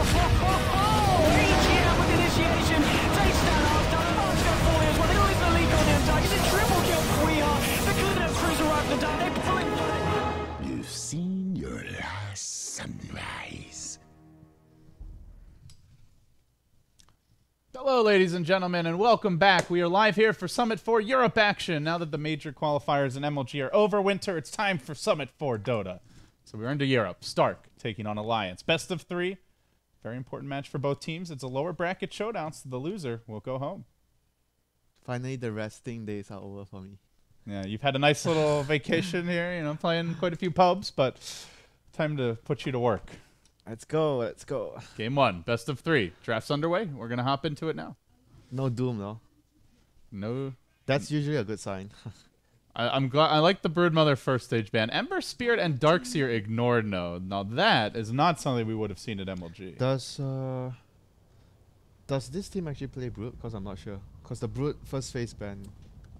EGM with initiation. Takes that off. Down the mark's going to fall as well. They lose the lead on the inside. It's a triple kill for WinteR. The Cleveland crews arrive at the down. They pull it. You've seen your last sunrise. Hello, ladies and gentlemen, and welcome back. We are live here for Summit 4 Europe action. Now that the major qualifiers in MLG are over, WinteR, it's time for Summit 4 Dota. So we're into Europe. Stark taking on Alliance. Best of 3. Very important match for both teams. It's a lower bracket showdown, so the loser will go home. Finally, the resting days are over for me. Yeah, you've had a nice little vacation here, you know, playing quite a few pubs, but time to put you to work. Let's go, let's go. Game 1, best of 3. Draft's underway. We're going to hop into it now. No Doom, though. No. That's usually a good sign. I'm glad. I like the Broodmother first stage ban. Ember Spirit and Darkseer ignored no. Now that is not something we would have seen at MLG. Does this team actually play Brood? Because I'm not sure. Because the Brood first phase ban.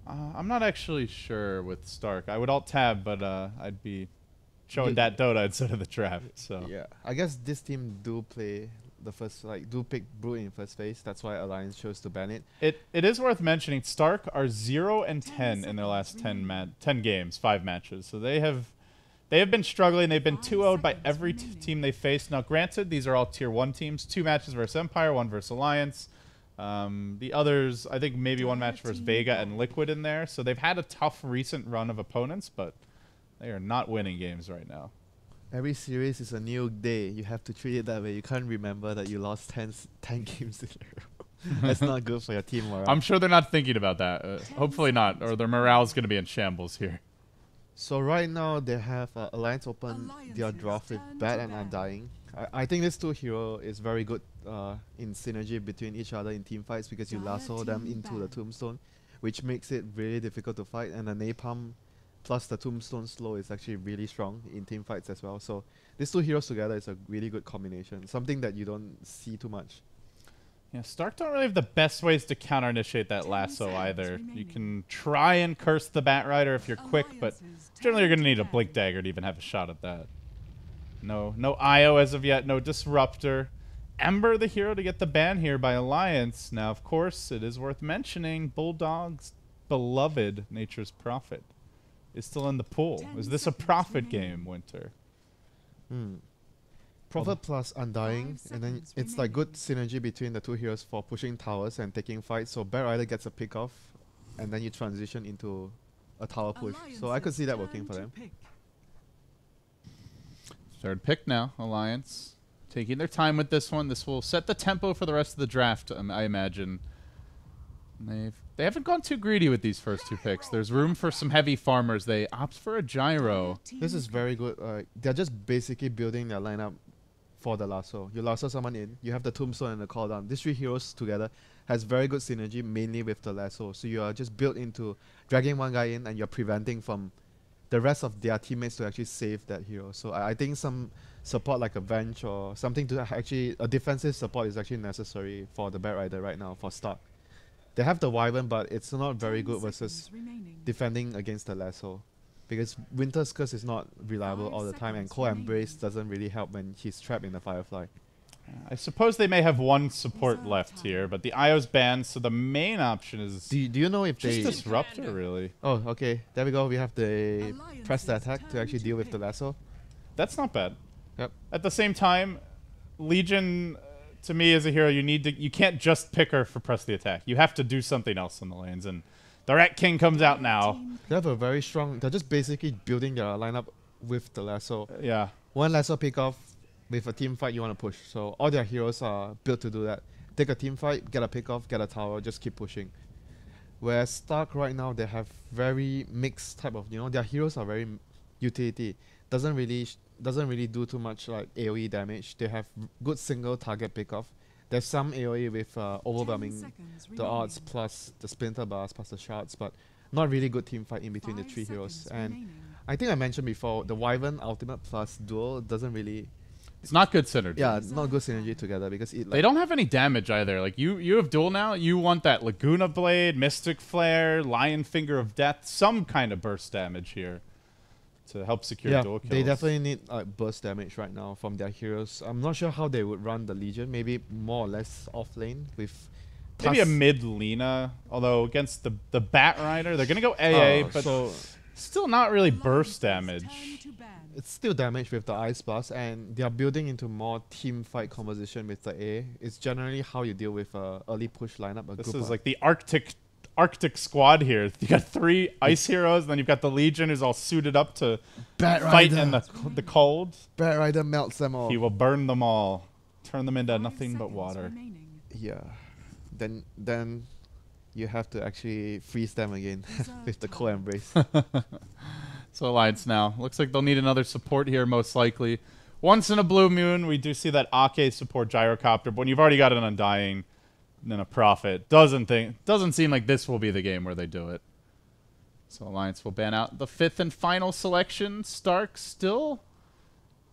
I'm not actually sure with Stark. I would alt tab, but I'd be showing that Dota instead of the draft. So Yeah, I guess this team do play the first, do pick Brood in first phase. That's why Alliance chose to ban it. It is worth mentioning. Stark are 0-10 in their last 10 games, 5 matches. So they have been struggling. They've been 2-0'd by every team they faced. Now, granted, these are all tier 1 teams. 2 matches versus Empire, 1 versus Alliance. The others, I think maybe 1 match versus Vega and Liquid in there. So they've had a tough recent run of opponents, but they are not winning games right now. Every series is a new day. You have to treat it that way. You can't remember that you lost 10 games in a row. That's not good for your team morale. I'm sure they're not thinking about that. Hopefully not, or their morale's going to be in shambles here. So right now they have Alliance open their draft with Bad and Undying. I think this 2 hero is very good in synergy between each other in team fights because you lasso them into the tombstone, which makes it really difficult to fight, and the napalm plus the tombstone slow is actually really strong in team fights as well. So these 2 heroes together is a really good combination, something that you don't see too much. Yeah, Stark don't really have the best ways to counter-initiate that lasso either. You can try and curse the Batrider if you're quick, but generally you're going to need a Blink Dagger to even have a shot at that. No IO as of yet, no Disruptor. Ember the hero to get the ban here by Alliance. Now, of course, it is worth mentioning Bulldog's beloved Nature's Prophet is still in the pool. Is this a profit game, WinteR? Prophet plus Undying, and then it's like good synergy between the 2 heroes for pushing towers and taking fights. So Batrider gets a pick off, and then you transition into a tower push. So I could see that working for them. Third pick now, Alliance. Taking their time with this one. This will set the tempo for the rest of the draft, I imagine. They haven't gone too greedy with these first 2 picks. There's room for some heavy farmers. They opt for a gyro. This is very good. They're just basically building their lineup for the lasso. You lasso someone in, you have the tombstone and the call down. These 3 heroes together has very good synergy, mainly with the lasso. So you are just built into dragging one guy in and you're preventing from the rest of their teammates to actually save that hero. So I think some support like a Venge or something to actually, a defensive support is actually necessary for the Batrider right now for Stark. They have the Wyvern, but it's not very good versus defending against the lasso. Because WinteR's curse is not reliable all the time, and Core Embrace doesn't really help when he's trapped in the Firefly. I suppose they may have 1 support left here, but the IO's banned, so the main option is Do you know if just they... Disruptor, really. Oh, okay. There we go. We have the press the attack to actually deal with the lasso. That's not bad. Yep. At the same time, Legion, to me as a hero, you can't just pick her for press the attack. You have to do something else in the lanes, and the Rat King comes out now. They have a very strong... They're just basically building their lineup with the lasso. Yeah. 1 lasso pick off with a team fight you want to push. So all their heroes are built to do that. Take a team fight, get a pick off, get a tower, just keep pushing. Whereas Stark right now, they have very mixed type of... their heroes are very utility. Doesn't really do too much like AoE damage. They have good single target pick off. There's some AoE with overwhelming the odds plus the splinter bars plus the shards, but not really good team fight in between the 3 heroes. And I think I mentioned before, the Wyvern ultimate plus duel doesn't really... It's not good synergy. Yeah, not good synergy together because it... They don't have any damage either. Like, you have duel now, you want that Laguna Blade, Mystic Flare, Lion Finger of Death, some kind of burst damage here to help secure dual kills. They definitely need burst damage right now from their heroes. I'm not sure how they would run the Legion. Maybe more or less off lane with maybe a mid Lina. Although against the Bat Rider, they're gonna go AA, but so still not really burst damage. it's still damage with the Ice Blast, and they are building into more team fight composition with the A. It's generally how you deal with early push lineup. This is like the Arctic squad here. You got 3 ice heroes, then you've got the Legion who's all suited up to fight in the cold. Bat Rider melts them all. He will burn them all, turn them into nothing but water. Yeah. Then you have to actually freeze them again with the cold embrace. So Alliance now. Looks like they'll need another support here, most likely. Once in a blue moon, we do see that Ake support Gyrocopter, but when you've already got an Undying and a Prophet, doesn't seem like this will be the game where they do it. So Alliance will ban out the 5th and final selection. Stark still,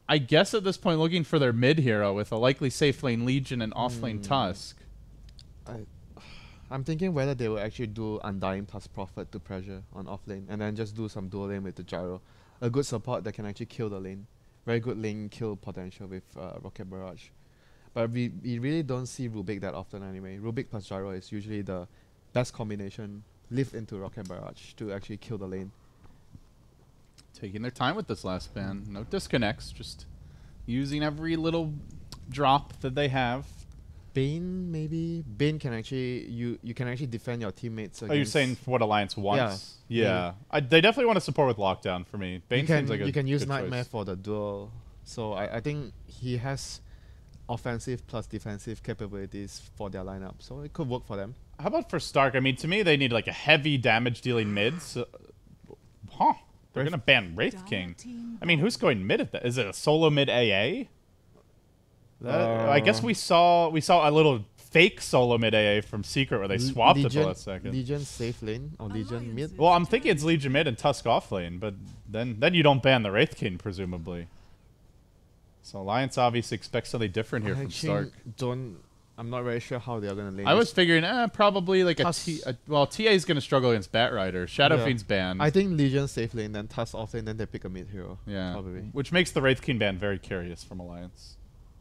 I guess at this point, looking for their mid hero with a likely safe lane Legion and off lane Tusk. I'm thinking whether they will actually do Undying plus Prophet to pressure on off lane, and then just do some dual lane with the Gyro. A good support that can actually kill the lane. Very good lane kill potential with Rocket Barrage. But we really don't see Rubik that often anyway. Rubik plus Gyro is usually the best combination. Live into Rocket Barrage to actually kill the lane. Taking their time with this last ban. No disconnects, just using every little drop that they have. Bane, maybe? Bane can actually, you can actually defend your teammates against... Oh, you're saying for what Alliance wants? Yeah. They definitely want to support with Lockdown for me. Bane seems like a You can use good Nightmare choice. for the duel. So I think he has offensive plus defensive capabilities for their lineup. So it could work for them. How about for Stark? I mean, to me, they need like a heavy damage dealing mid. So, they're going to ban Wraith King. I mean, who's going mid at that? Is it a solo mid AA? I guess we saw a little fake solo mid AA from Secret where they swapped it the last second. Legion safe lane or Legion mid? Well, I'm thinking it's Legion mid and Tusk off lane, but then you don't ban the Wraith King, presumably. So Alliance obviously expects something different here from Stark. I'm not very sure how they're going to lane. I was figuring, probably like TA is going to struggle against Bat Rider. Shadow Fiend's banned. I think Legion safe lane, then Tusk off lane, then they pick a mid hero. Yeah, probably. Which makes the Wraith King ban very curious from Alliance.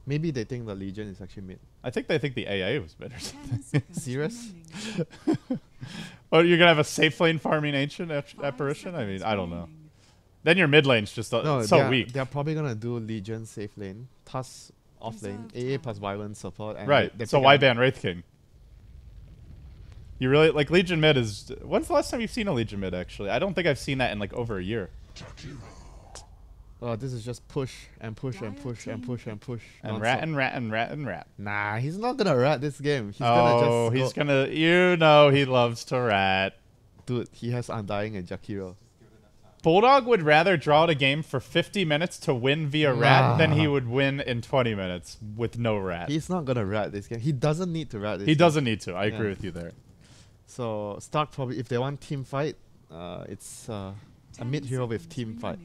Maybe they think the Legion is actually mid. I think they think the AA was mid or something. Serious? Oh, you're going to have a safe lane farming Ancient Apparition? I mean, I don't know. Then your mid lane's just so weak. They're probably going to do Legion safe lane, Tusk off lane, AA plus violence support. And right, so why ban Wraith King? You really, like, Legion mid is... When's the last time you've seen a Legion mid, actually? I don't think I've seen that in, like, over a year. Oh, this is just push and push and push and push and push. And rat and rat and rat and rat. Nah, he's not gonna rat this game. He's gonna you know he loves to rat. Dude, he has Undying and Jakiro. Bulldog would rather draw out a game for 50 minutes to win via rat than he would win in 20 minutes with no rat. He's not gonna rat this game. He doesn't need to rat this game. He doesn't need to. I agree with you there. So Stark probably, if they want team fight, it's a mid hero with team fight.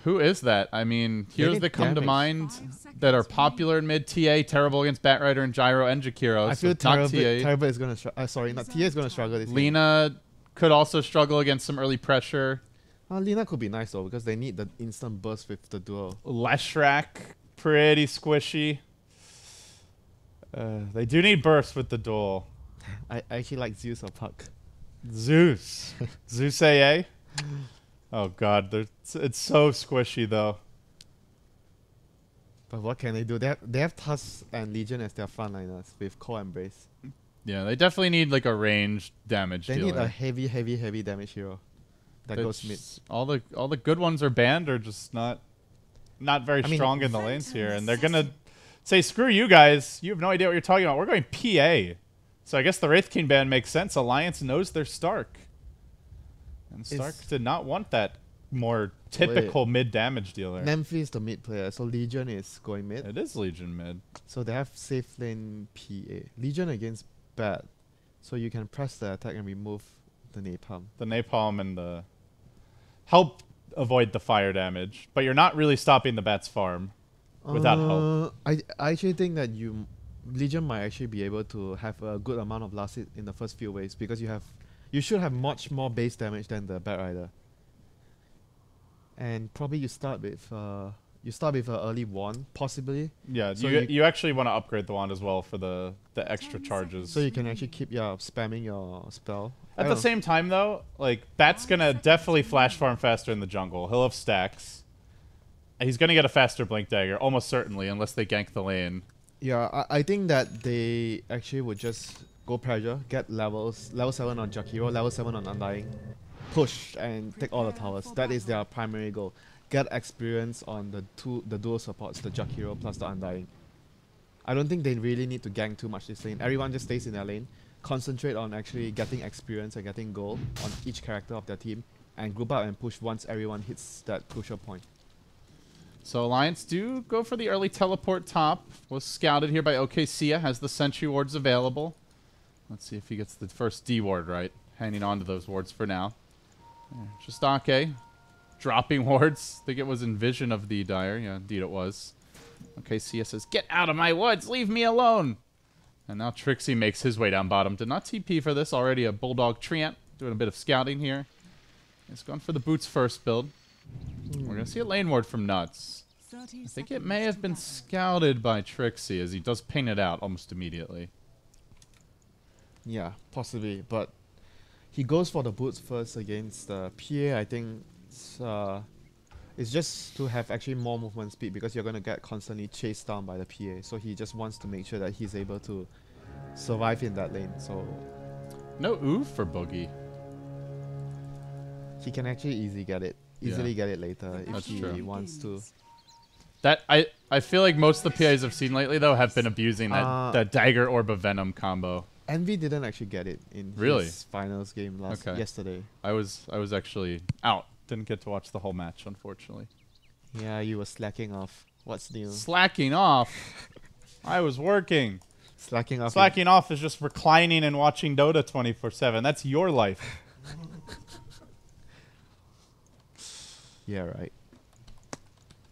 Who is that? I mean, heroes that come to mind that are popular in mid. TA, terrible against Bat Rider and Gyro and Jakiro. I feel terrible is going to sorry, not TA is going to struggle this Lina could also struggle against some early pressure. Lina could be nice though, because they need the instant burst with the duel. Leshrac, pretty squishy. They do need burst with the duel. I actually like Zeus or Puck. Zeus. Zeus AA? Oh god, it's so squishy though. But what can they do? They have Tusk and Legion as their frontliners with Core Embrace. Yeah, they definitely need like a ranged damage dealer. They need a heavy damage hero that goes mid. All the good ones are banned or just not very strong in the lanes here, and they're gonna say, "Screw you guys! You have no idea what you're talking about. We're going PA." So I guess the Wraith King ban makes sense. Alliance knows they're Stark. And Stark did not want that more typical mid damage dealer. Nemphis is the mid player, so Legion is going mid. It is Legion mid. So they have safe lane PA. Legion against Bat. So you can press the attack and remove the napalm. The napalm and the help avoid the fire damage, but you're not really stopping the Bat's farm without help. I actually think that Legion might actually be able to have a good amount of last hit in the first few waves, because you should have much more base damage than the Bat Rider. And probably you start with an early wand, possibly. Yeah, So you actually want to upgrade the wand as well for the extra charges. So you can actually keep spamming your spell. At the same time, though, like, Bat's gonna definitely flash farm faster in the jungle. He'll have stacks. He's gonna get a faster Blink Dagger, almost certainly, unless they gank the lane. Yeah, I think that they actually would just go pressure, get level 7 on Jakiro, level 7 on Undying, push and take all the towers. That is their primary goal. Get experience on the dual supports, the Jakiro plus the Undying. I don't think they really need to gank too much this lane. Everyone just stays in their lane, concentrate on actually getting experience and getting gold on each character of their team, and group up and push once everyone hits that crucial point. So Alliance do go for the early teleport top. Was scouted here by OKCia, has the sentry wards available. Let's see if he gets the first D ward right. Hanging on to those wards for now. Just Ake. Dropping wards. I think it was in vision of the Dire. Yeah, indeed it was. OKCia says, "Get out of my woods! Leave me alone!" And now Trixie makes his way down bottom. Did not TP for this. Already a Bulldog Treant. Doing a bit of scouting here. He's gone for the boots first build. We're going to see a lane ward from Nuts. I think it may have been scouted by Trixie, as he does ping it out almost immediately. Yeah, possibly, but he goes for the boots first against the PA. I think it's just to have actually more movement speed, because you're going to get constantly chased down by the PA. So he just wants to make sure that he's able to survive in that lane. So no oof for Boogie. He can actually easily get it later if That's he true. wants to. That I feel like most of the PAs I've seen lately, though, have been abusing that Dagger Orb of Venom combo. Envy didn't actually get it in Really? his finals game yesterday. I was actually out. Didn't get to watch the whole match, unfortunately. Yeah, you were slacking off. What's new? Slacking off? I was working. Slacking off. Slacking off is just reclining and watching Dota 24/7. That's your life. Yeah, right.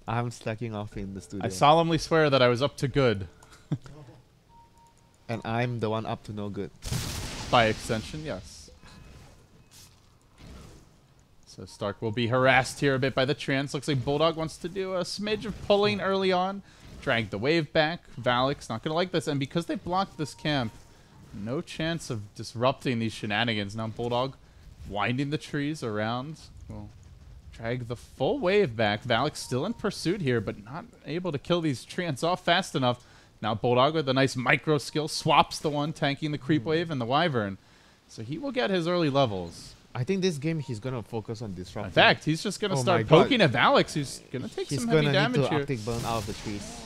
I'm slacking off in the studio. I solemnly swear that I was up to good. And I'm the one up to no good. By extension, yes. So Stark will be harassed here a bit by the trance. Looks like Bulldog wants to do a smidge of pulling early on. Drag the wave back. Valak's not going to like this. And because they blocked this camp, no chance of disrupting these shenanigans. Now Bulldog winding the trees around. Well, drag the full wave back. Valak's still in pursuit here, but not able to kill these treants off fast enough. Now Bulldog with a nice micro skill swaps the one tanking the creep wave and the wyvern. So he will get his early levels. I think this game he's going to focus on disrupting. In fact, he's just going to start poking at Valak, who's going to take some heavy damage He's going to need to here. Arctic Burn out of the trees.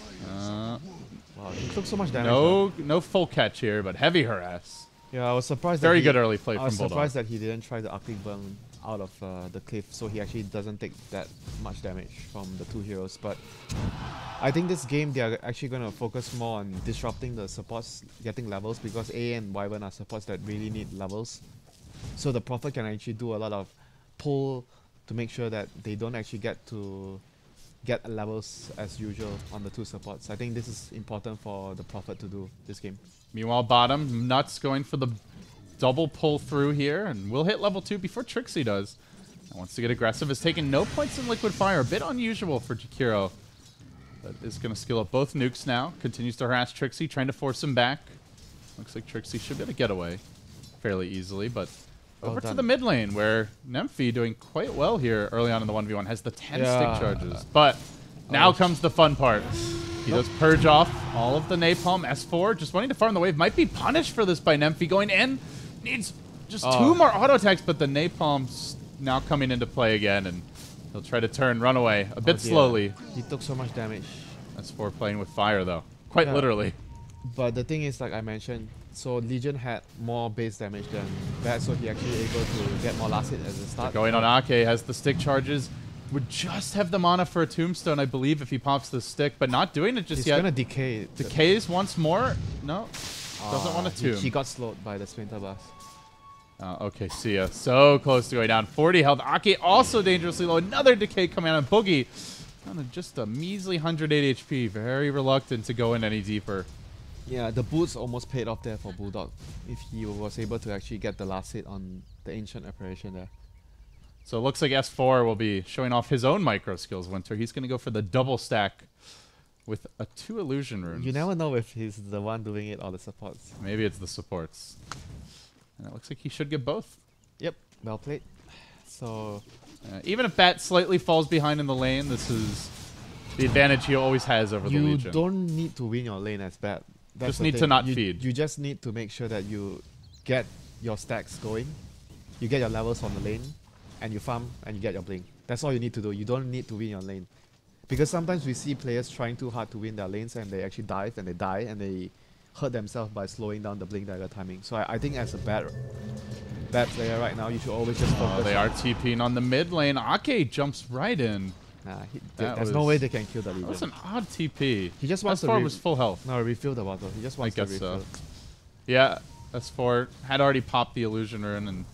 Wow, he took so much damage. No full catch here, but heavy harass. Yeah, I was surprised. Very good early play I from was Bulldog. surprised that he didn't try the Arctic Burn out of the cliff, so he actually doesn't take that much damage from the two heroes. But I think this game they are actually going to focus more on disrupting the supports, getting levels, because A and Wyvern are supports that really need levels. So the Prophet can actually do a lot of pull to make sure that they don't actually get levels as usual on the two supports. I think this is important for the Prophet to do this game. Meanwhile, bottom, Nuts going for the double pull through here, and will hit level 2 before Trixie does. And wants to get aggressive, has taken no points in Liquid Fire, a bit unusual for Jakiro. But is going to skill up both nukes now. Continues to harass Trixie, trying to force him back. Looks like Trixie should be able to get away fairly easily, but over to the mid lane, where Nymphy doing quite well here early on in the 1v1, has the 10 stick charges. But now comes the fun part. He does purge off all of the napalm. S4 just wanting to farm the wave. Might be punished for this by Nymphy. Going in. Needs just 2 more auto attacks, but the napalm's now coming into play again, and he'll try to turn, run away a bit slowly. He took so much damage. S4 playing with fire, though. Quite literally. But the thing is, like I mentioned, so Legion had more base damage than that, so he actually able to get more last hit at the start. Going on Ake, has the stick charges. Would just have the mana for a tombstone, I believe, if he pops the stick, but not doing it just yet. He's gonna decay. Decays once more. No. Doesn't want to tomb. He got slowed by the Splinter Blast. Okay, see ya. So close to going down. 40 health. Ake also dangerously low. Another decay coming out on Boogie. Down to just a measly 108 HP. Very reluctant to go in any deeper. Yeah, the boots almost paid off there for Bulldog if he was able to actually get the last hit on the Ancient Apparition there. So it looks like S4 will be showing off his own micro skills, WinteR. He's going to go for the double stack with 2 illusion runes. You never know if he's the one doing it or the supports. Maybe it's the supports. And it looks like he should get both. Yep, well played. So even if Bat slightly falls behind in the lane, this is the advantage he always has over the Legion. you don't need to win your lane as bad. That's Just the need thing. to not you, feed. You just need to make sure that you get your stacks going, you get your levels on the lane, and you farm and you get your blink. That's all you need to do. You don't need to win your lane. Because sometimes we see players trying too hard to win their lanes and they actually dive and they die and they hurt themselves by slowing down the blink dagger timing. So I think as a bad player right now, you should always just focus. Oh, they are TPing on the mid lane. Ake jumps right in. Nah, That there's no way they can kill the That was Legion. an odd TP. He just wants to S4 was full health. No, refill the bottle. He just wants to guess refill. so. Yeah, S4 had already popped the illusion rune and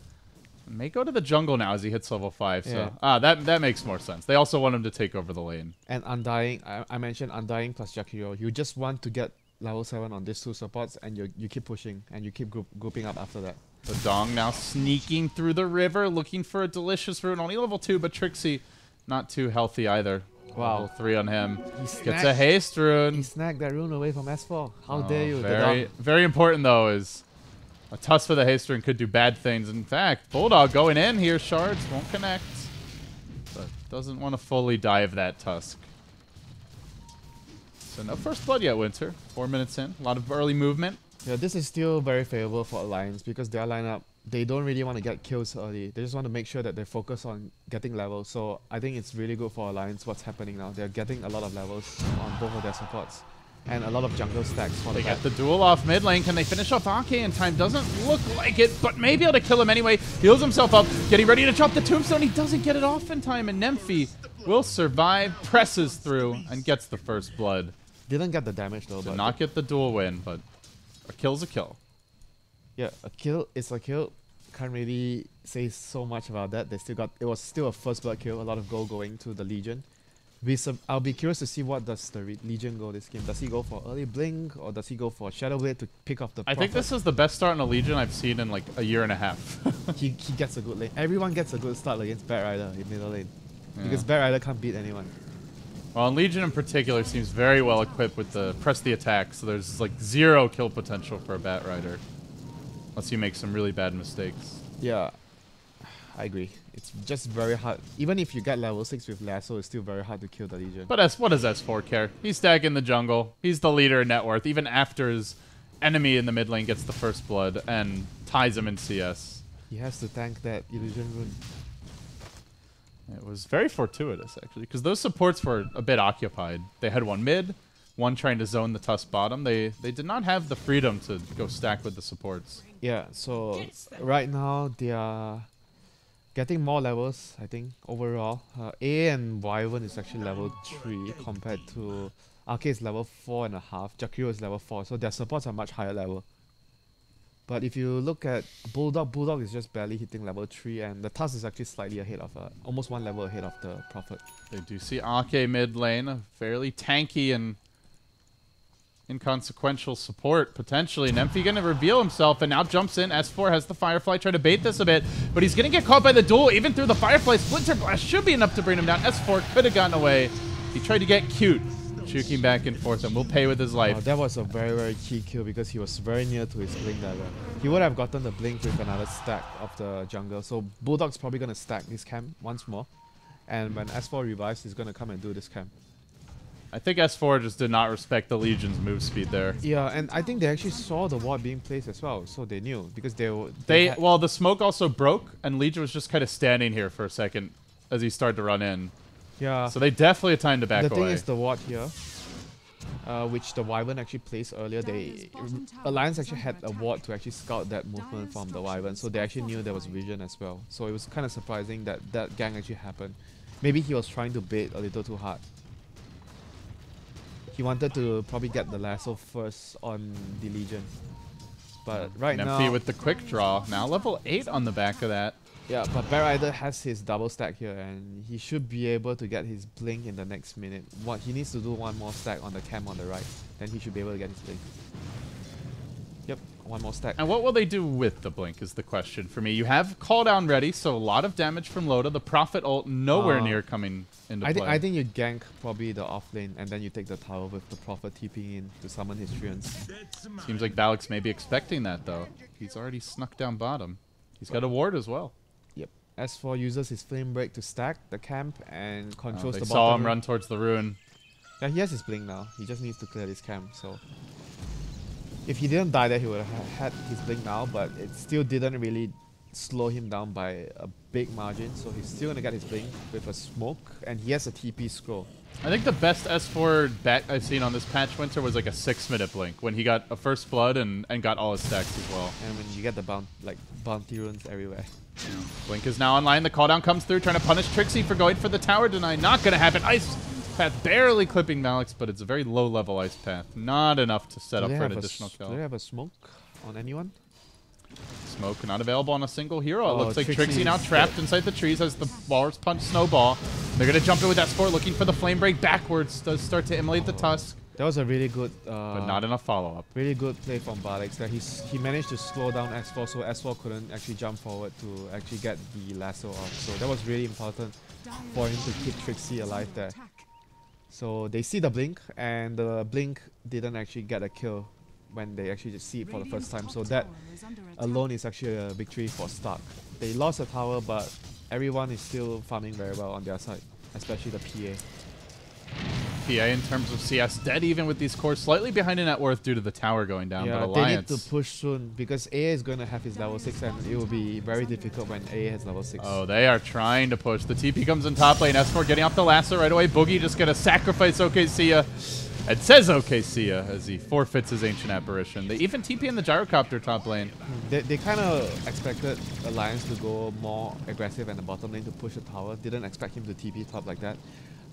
may go to the jungle now as he hits level 5. So that makes more sense. They also want him to take over the lane. And Undying, I mentioned Undying plus Jakiro. You just want to get level 7 on these 2 supports and you keep pushing and you keep grouping up after that. The Dong now sneaking through the river, looking for a delicious rune. Only level 2, but Trixie not too healthy either. Wow. Level 3 on him. He Gets a haste rune. He snagged that rune away from S4. How Oh, dare you? Very, very important though is a tusk for the haste rune could do bad things. In fact, Bulldog going in here. Shards won't connect, but doesn't want to fully dive that tusk. So no first blood yet, WinteR. 4 minutes in. A lot of early movement. Yeah, this is still very favorable for Alliance because their lineup, they don't really want to get kills early. They just want to make sure that they focus on getting levels. So I think it's really good for Alliance what's happening now. They're getting a lot of levels on both of their supports. And a lot of jungle stacks for They the get the duel off mid lane. Can they finish off Ake in time? Doesn't look like it, but maybe able to kill him anyway. Heals himself up, getting ready to chop the tombstone. He doesn't get it off in time, and Nymphy will survive, presses through, and gets the first blood. Didn't get the damage though. Did But not get the duel win, but a kill's a kill. yeah, a kill is a kill. Can't really say so much about that. They still got, it was still a first blood kill. A lot of gold going to the Legion. I'll be curious to see what does the Legion go this game. Does he go for early blink or does he go for Shadow Blade to pick off the I think this is the best start in a Legion I've seen in like a year and a half. he gets a good lane. Everyone gets a good start against Bat Rider in middle lane. Because Bat Rider can't beat anyone. Well, and Legion in particular seems very well equipped with the press the attack, so there's like 0 kill potential for a Bat Rider. Unless you make some really bad mistakes. Yeah, I agree. It's just very hard. Even if you get level 6 with Lasso, it's still very hard to kill the Legion. But what does S4 care? He's stacking the jungle. He's the leader in net worth, even after his enemy in the mid lane gets the first blood and ties him in CS. He has to tank that illusion rune. It was very fortuitous, actually, because those supports were a bit occupied. They had one mid, one trying to zone the Tusk bottom. They did not have the freedom to go stack with the supports. Yeah, so right now they are getting more levels, I think, overall. A and Wyvern is actually level 3 compared to Arcade is level 4.5, Jakiro is level 4, so their supports are much higher level. But if you look at Bulldog is just barely hitting level 3 and the Tusk is actually slightly ahead of, almost 1 level ahead of the Prophet. They do see Ake mid lane, a fairly tanky and inconsequential support, potentially. Nymphy going to reveal himself and now jumps in. S4 has the Firefly, try to bait this a bit, but he's going to get caught by the duel, even through the Firefly. Splinter Blast should be enough to bring him down. S4 could have gotten away. He tried to get cute, juking back and forth, and will pay with his life. That was a very, very key kill because he was very near to his blink dagger. He would have gotten the blink with another stack of the jungle. So Bulldog's probably going to stack this camp once more. And when S4 revives, he's going to come and do this camp. I think S4 just did not respect the Legion's move speed there. Yeah, and I think they actually saw the ward being placed as well, so they knew because well, the smoke also broke, and Legion was just kind of standing here for a second as he started to run in. Yeah. So they definitely had time to back away. The thing is the ward here, which the Wyvern actually placed earlier. Alliance actually had a ward to actually scout that movement from the Wyvern, so they actually knew there was vision as well. So it was kind of surprising that that gang actually happened. Maybe he was trying to bait a little too hard. He wanted to probably get the lasso first on the Legion. But right now... Nymphy with the quick draw. Now level 8 on the back of that. Yeah, but Bat Rider has his double stack here and he should be able to get his blink in the next minute. He needs to do one more stack on the camp on the right. Then he should be able to get his blink. Yep, one more stack. And what will they do with the blink is the question for me. You have call down ready, so a lot of damage from Loda. The Prophet ult nowhere near coming into play. I think you gank probably the off lane and then you take the tower with the Prophet TPing in to summon his treants. Seems like Valix may be expecting that though. He's already snuck down bottom. He's got a ward as well. Yep. S4 uses his flame break to stack the camp and controls They the bottom. saw him run towards the rune. Yeah, he has his blink now. He just needs to clear this camp. So if he didn't die there, he would have had his blink now, but it still didn't really slow him down by a big margin. So he's still gonna get his blink with a smoke, and he has a TP scroll. I think the best S4 bet I've seen on this patch WinteR was like a 6-minute blink when he got a first blood and got all his stacks as well. And when you get the bounty runes everywhere. Blink is now online. The cooldown comes through, trying to punish Trixie for going for the tower deny. Not gonna happen. Ice Path barely clipping Valix, but it's a very low level Ice Path. Not enough to set up for an additional kill. Do they have a smoke on anyone? Smoke not available on a single hero. It looks like Trixie Trixie now trapped inside the trees as the Walrus Punch Snowball. They're going to jump in with that sport, looking for the Flame Break backwards. Does start to immolate the Tusk. That was a really good... but not enough follow-up. Really good play from Valix. That he managed to slow down S4, so S4 couldn't actually jump forward to actually get the lasso off. So that was really important for him to keep Trixie alive there. So they see the blink, and the blink didn't actually get a kill when they actually just see it for the first time. So that alone is actually a victory for Stark. They lost a tower, but everyone is still farming very well on their side, especially the PA. PA in terms of CS dead even with these cores, slightly behind in net worth due to the tower going down, Yeah, but Alliance... they need to push soon because A is going to have his level 6 and it will be very difficult when A has level 6. Oh, they are trying to push. The TP comes in top lane. S4 getting off the lasso right away. Boogie just going to sacrifice OKCia. It says OKCia as he forfeits his Ancient Apparition. They even TP in the Gyrocopter top lane. They kind of expected Alliance to go more aggressive in the bottom lane to push the tower. Didn't expect him to TP top like that.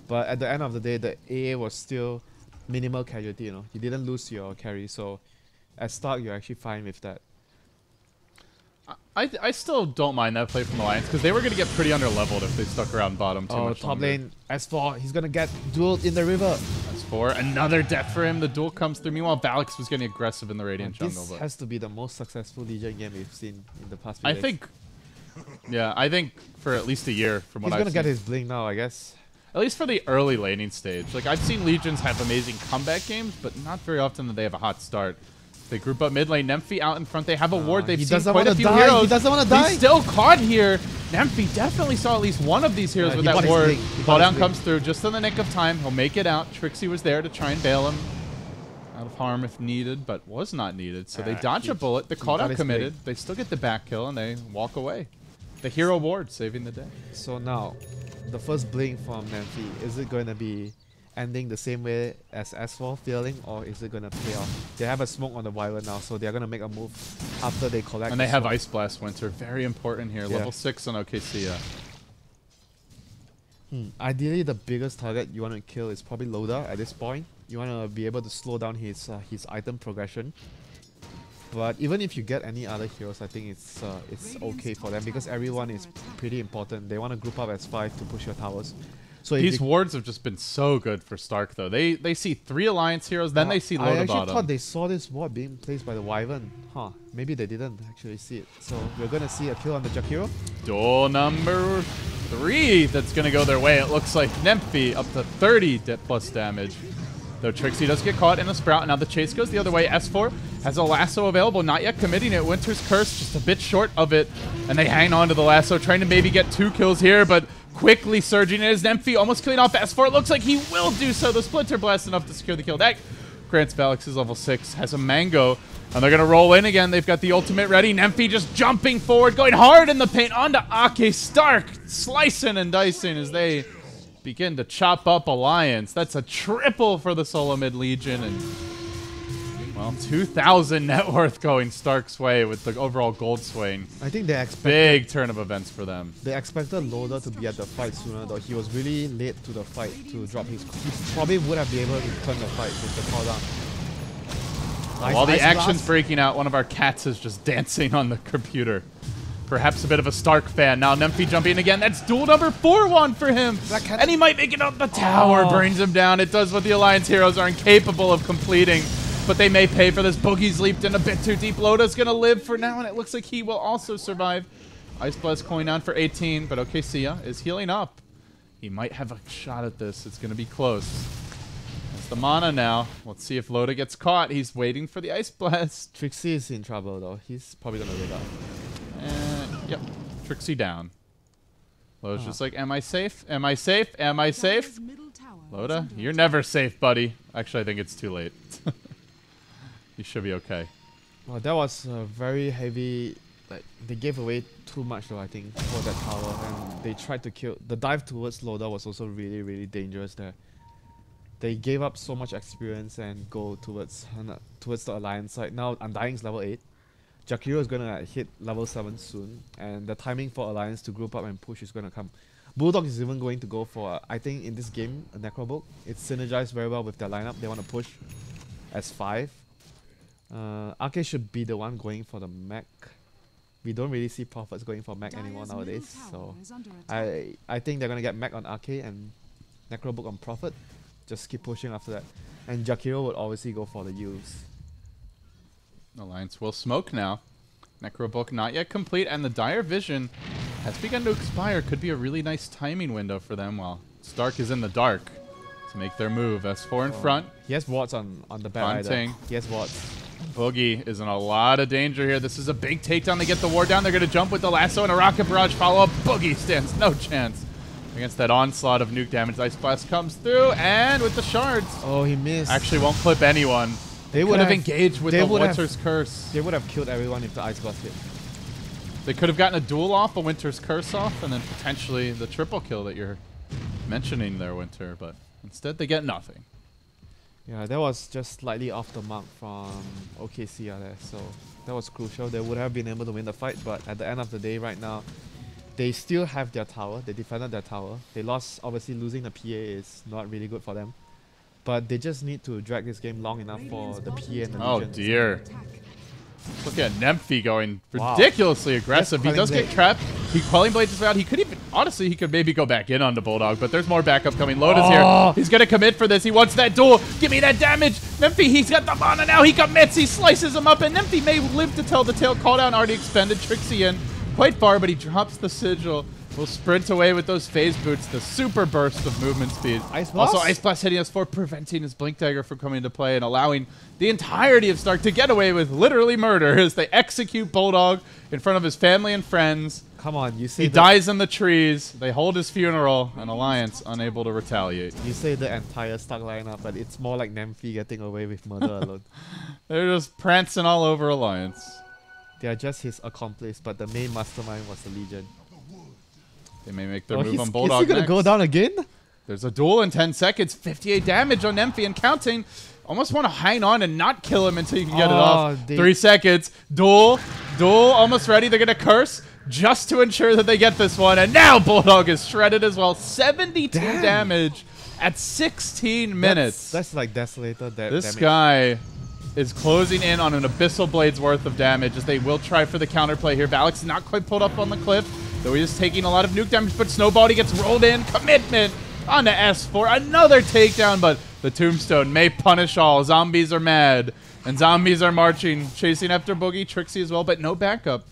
But at the end of the day, the AA was still minimal casualty, you know. You didn't lose your carry, so as Stark, you're actually fine with that. I still don't mind that play from Alliance because they were going to get pretty under-leveled if they stuck around bottom too much top longer. lane, S4, he's going to get dueled in the river. S4, another death for him. The duel comes through. Meanwhile, Valix was getting aggressive in the Radiant jungle. This has to be the most successful Legion game we've seen in the past few days. I think for at least a year from what I've seen. He's going to get his blink now, I guess. At least for the early laning stage. Like, I've seen Legions have amazing comeback games, but not very often that they have a hot start. They group up mid lane. Nemphy out in front. They have a ward. They've seen quite a few heroes. He doesn't want to die. He's still caught here. Nemphy definitely saw at least one of these heroes with that ward. Calldown comes through just in the nick of time. He'll make it out. Trixie was there to try and bail him out of harm if needed, but was not needed. So they dodge a bullet. The calldown committed. They still get the back kill, and they walk away. The hero ward saving the day. So now, the first blink from Nemphy, is it going to be ending the same way as S4 failing, or is it going to pay off? They have a smoke on the Wyvern now, so they're going to make a move after they collect. And they have Ice Blast WinteR. Very important here. Yeah. Level 6 on OKCia. Ideally, the biggest target you want to kill is probably Loda at this point. You want to be able to slow down his item progression. But even if you get any other heroes, I think it's okay for them because everyone is pretty important. They want to group up as 5 to push your towers. So these wards have just been so good for Stark, though. They see 3 Alliance heroes, then they see Loda I bottom. actually thought they saw this ward being placed by the Wyvern. Maybe they didn't actually see it. So we're going to see a kill on the Jakiro. Duel number 3 that's going to go their way. It looks like Nemphy up to 30 plus damage. Though Trixie does get caught in the Sprout, and now the chase goes the other way. S4 has a lasso available, not yet committing it. WinteR's Curse just a bit short of it, and they hang on to the lasso, trying to maybe get 2 kills here, but quickly surging in as Nemphy almost killing off S4. It looks like he will do so. The Splinter Blast enough to secure the kill. That grants Valix his level 6, has a Mango, and they're going to roll in again. They've got the ultimate ready. Nemphy just jumping forward, going hard in the paint onto Ake. Stark slicing and dicing as they begin to chop up Alliance. That's a triple for the solo mid Legion, and well, 2,000 net worth going Stark's way with the overall gold swing. I think they expected big turn of events for them. They expected Loda to be at the fight sooner, though. He was really late to the fight to drop his. He probably would have been able to turn the fight with the cooldown. While the action's breaking out, one of our cats is just dancing on the computer. Perhaps a bit of a Stark fan. Now Nemphy jumping again. That's duel number 4-1 for him. And he might make it up. The tower brings him down. It does what the Alliance heroes are incapable of completing. but they may pay for this. Boogie's leaped in a bit too deep. Loda's going to live for now, and it looks like he will also survive. Ice Blast coin down for 18, but Okcia is healing up. He might have a shot at this. It's going to be close. That's the mana now. Let's see if Loda gets caught. He's waiting for the Ice Blast. Trixie is in trouble though. He's probably gonna live up. And, yep. Trixie down. Loda's just like, am I safe? Am I safe? Am I safe? Loda, you're never safe, buddy. Actually, I think it's too late. You should be okay. Well, that was a very heavy. Like they gave away too much though. I think for that tower, and they tried to kill. The dive towards Loda was also really, really dangerous there. They gave up so much experience and go towards the alliance side. Now Undying's level 8. Jakiro is gonna hit level 7 soon, and the timing for alliance to group up and push is gonna come. Bulldog is even going to go for, I think in this game, a Necrobook. It's synergized very well with their lineup. They want to push as 5. Arcade should be the one going for the mech. We don't really see Prophets going for mech anymore nowadays, so I think they're gonna get mech on Arcade and Necrobook on Prophet. Just keep pushing after that. And Jakiro would obviously go for the use. Alliance will smoke now. Necrobook not yet complete, and the Dire Vision has begun to expire. Could be a really nice timing window for them while Stark is in the dark to make their move. S4 in front. He has wards on the back. He has wards. Boogie is in a lot of danger here. This is a big takedown to get the ward down. They're going to jump with the lasso and a rocket barrage follow-up. Boogie stands no chance against that onslaught of nuke damage. Ice Blast comes through, and with the shards. Oh, he missed. Actually won't clip anyone. They would have engaged with the WinteR's Curse. They would have killed everyone if the Ice Blast hit. They could have gotten a duel off, a WinteR's Curse off, and then potentially the triple kill that you're mentioning there, WinteR, but instead they get nothing. Yeah, that was just slightly off the mark from OKC there, so that was crucial. They would have been able to win the fight, but at the end of the day right now, they still have their tower. They defended their tower. They lost, obviously losing the PA is not really good for them. But they just need to drag this game long enough for the PA and the Legion. Oh dear. Look at Nemphy going ridiculously aggressive. He does get trapped. He Quelling Blades is out. He could even, honestly, he could maybe go back in onto Bulldog, but there's more backup coming. Loda's here. He's going to commit for this. He wants that duel. Give me that damage. Nemphy, he's got the mana now. He commits. He slices him up, and Nemphy may live to tell the tale. Call down already expended. Trixie in quite far, but he drops the sigil. Will sprint away with those phase boots, the super burst of movement speed. Ice Blast? Also, Ice Blast hitting us for preventing his Blink Dagger from coming into play and allowing the entirety of Stark to get away with literally murder as they execute Bulldog in front of his family and friends. Come on, you say he dies in the trees. They hold his funeral, and Alliance unable to retaliate. You say the entire Stark lineup, but it's more like Nemphy getting away with murder alone. They're just prancing all over Alliance. They are just his accomplice, but the main mastermind was the Legion. They may make their move on Bulldog next. Is he gonna go down again? There's a duel in 10 seconds. 58 damage on Nemphy and counting. Almost want to hang on and not kill him until you can get it off. 3 seconds. Duel. Almost ready. They're going to curse just to ensure that they get this one. And now Bulldog is shredded as well. 72 damage at 16 minutes. That's like Desolator This damage. guy is closing in on an Abyssal Blade's worth of damage as they will try for the counterplay here. Valak's not quite pulled up on the cliff, though he is taking a lot of nuke damage, but Snowbody gets rolled in. Commitment onto S4. Another takedown, but the Tombstone may punish all. Zombies are mad, and zombies are marching, chasing after Boogie, Trixie as well, but no backup.